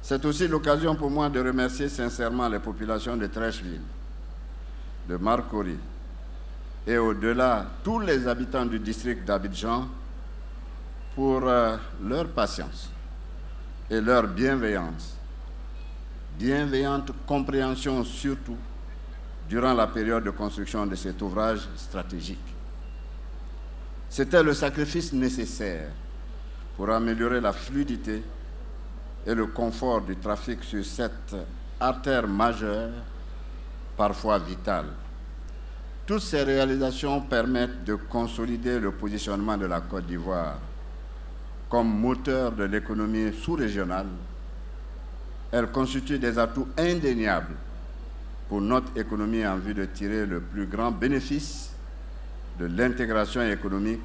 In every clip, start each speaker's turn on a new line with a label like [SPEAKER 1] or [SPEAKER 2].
[SPEAKER 1] C'est aussi l'occasion pour moi de remercier sincèrement les populations de Treichville, de Marcory et au-delà tous les habitants du district d'Abidjan pour leur patience et leur bienveillante compréhension surtout durant la période de construction de cet ouvrage stratégique. C'était le sacrifice nécessaire pour améliorer la fluidité et le confort du trafic sur cette artère majeure, parfois vitale. Toutes ces réalisations permettent de consolider le positionnement de la Côte d'Ivoire comme moteur de l'économie sous-régionale. Elles constituent des atouts indéniables pour notre économie en vue de tirer le plus grand bénéfice de l'intégration économique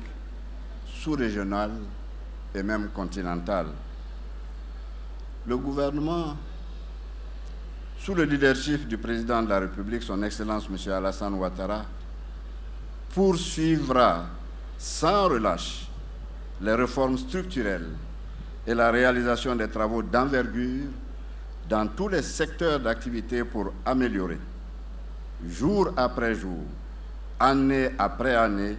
[SPEAKER 1] sous-régionale et même continentale. Le gouvernement, sous le leadership du président de la République, son Excellence M. Alassane Ouattara, poursuivra sans relâche les réformes structurelles et la réalisation des travaux d'envergure dans tous les secteurs d'activité pour améliorer, jour après jour, année après année,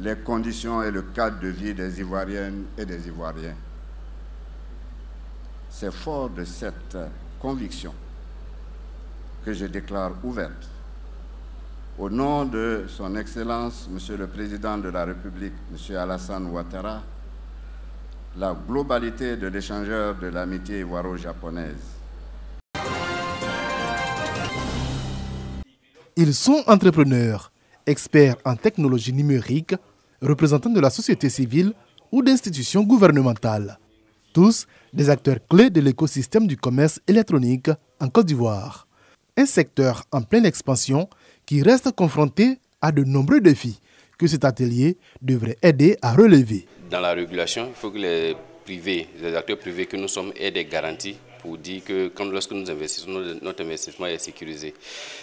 [SPEAKER 1] les conditions et le cadre de vie des Ivoiriennes et des Ivoiriens. C'est fort de cette conviction que je déclare ouverte, au nom de son Excellence, Monsieur le Président de la République, Monsieur Alassane Ouattara, la globalité de l'échangeur de l'amitié ivoiro-japonaise.
[SPEAKER 2] Ils sont entrepreneurs, experts en technologie numérique, représentants de la société civile ou d'institutions gouvernementales. Tous des acteurs clés de l'écosystème du commerce électronique en Côte d'Ivoire. Un secteur en pleine expansion qui reste confronté à de nombreux défis que cet atelier devrait aider à relever.
[SPEAKER 3] Dans la régulation, il faut que les acteurs privés que nous sommes aient des garanties pour dire que lorsque nous investissons, notre investissement est sécurisé.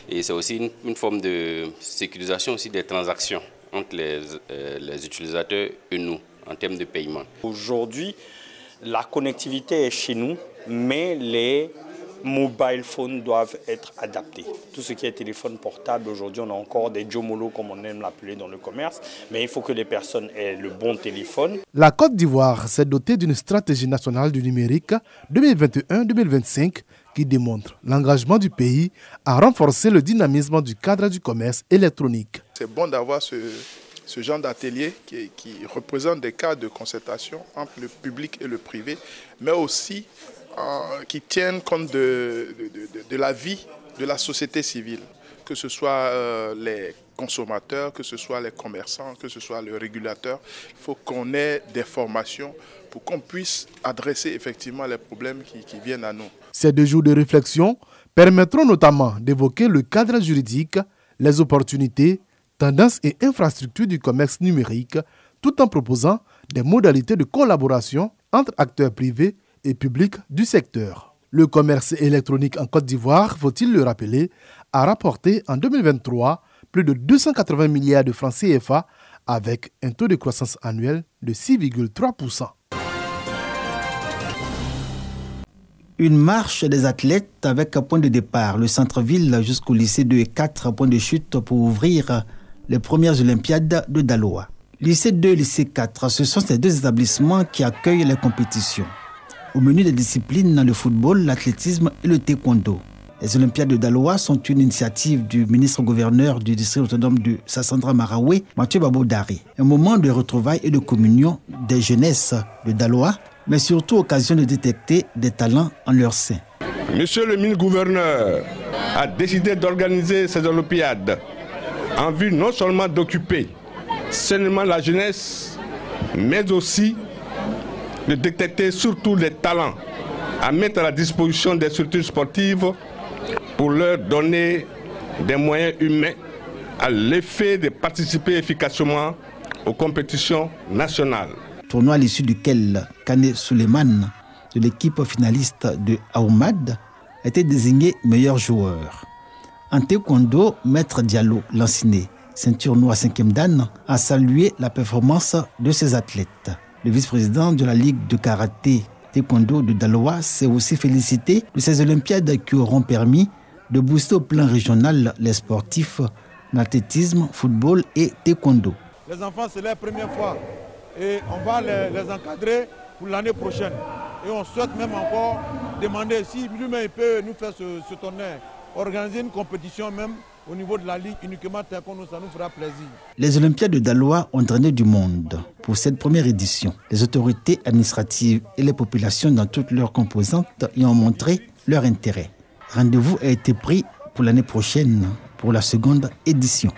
[SPEAKER 3] Et c'est aussi une forme de sécurisation aussi des transactions entre les utilisateurs et nous en termes de paiement.
[SPEAKER 4] Aujourd'hui, la connectivité est chez nous, mais les mobile phones doivent être adaptés. Tout ce qui est téléphone portable, aujourd'hui, on a encore des Jomolo, comme on aime l'appeler dans le commerce, mais il faut que les personnes aient le bon téléphone.
[SPEAKER 2] La Côte d'Ivoire s'est dotée d'une stratégie nationale du numérique 2021-2025 qui démontre l'engagement du pays à renforcer le dynamisme du cadre du commerce électronique.
[SPEAKER 5] C'est bon d'avoir ce genre d'atelier qui représente des cas de concertation entre le public et le privé, mais aussi qui tiennent compte de la vie de la société civile, que ce soit les consommateurs, que ce soit les commerçants, que ce soit le régulateur. Il faut qu'on ait des formations pour qu'on puisse adresser effectivement les problèmes qui viennent à nous.
[SPEAKER 2] Ces 2 jours de réflexion permettront notamment d'évoquer le cadre juridique, les opportunités, tendances et infrastructures du commerce numérique, tout en proposant des modalités de collaboration entre acteurs privés et publics du secteur. Le commerce électronique en Côte d'Ivoire, faut-il le rappeler, a rapporté en 2023 plus de 280 milliards de francs CFA avec un taux de croissance annuel de 6,3%.
[SPEAKER 6] Une marche des athlètes avec un point de départ, le centre-ville jusqu'au lycée 2 et 4, point de chute pour ouvrir les premières Olympiades de Daloa. Lycée 2 et lycée 4, ce sont ces 2 établissements qui accueillent les compétitions. Au menu des disciplines, le football, l'athlétisme et le taekwondo. Les Olympiades de Daloa sont une initiative du ministre-gouverneur du district autonome de Sassandra Maraoué, Mathieu Babodari. Un moment de retrouvailles et de communion des jeunesses de Daloa, mais surtout occasion de détecter des talents en leur sein.
[SPEAKER 7] Monsieur le ministre-gouverneur a décidé d'organiser ces Olympiades en vue non seulement d'occuper seulement la jeunesse, mais aussi de détecter surtout les talents à mettre à la disposition des structures sportives pour leur donner des moyens humains à l'effet de participer efficacement aux compétitions nationales.
[SPEAKER 6] Tournoi à l'issue duquel Kane Suleiman, de l'équipe finaliste de Aoumad, était désigné meilleur joueur. En taekwondo, Maître Diallo Lanciné, ceinture noire 5e dan, a salué la performance de ses athlètes. Le vice-président de la Ligue de karaté Taekwondo de Daloa s'est aussi félicité de ces Olympiades qui auront permis de booster au plan régional les sportifs en athlétisme, football et taekwondo.
[SPEAKER 8] Les enfants, c'est leur première fois et on va les encadrer pour l'année prochaine. Et on souhaite même encore demander si lui-même peut nous faire ce tournoi, organiser une compétition même au niveau de la Ligue uniquement taekwondo, ça nous fera plaisir. Les
[SPEAKER 6] Olympiades de Daloa ont drainé du monde pour cette première édition. Les autorités administratives et les populations dans toutes leurs composantes y ont montré leur intérêt. Rendez-vous a été pris pour l'année prochaine pour la seconde édition.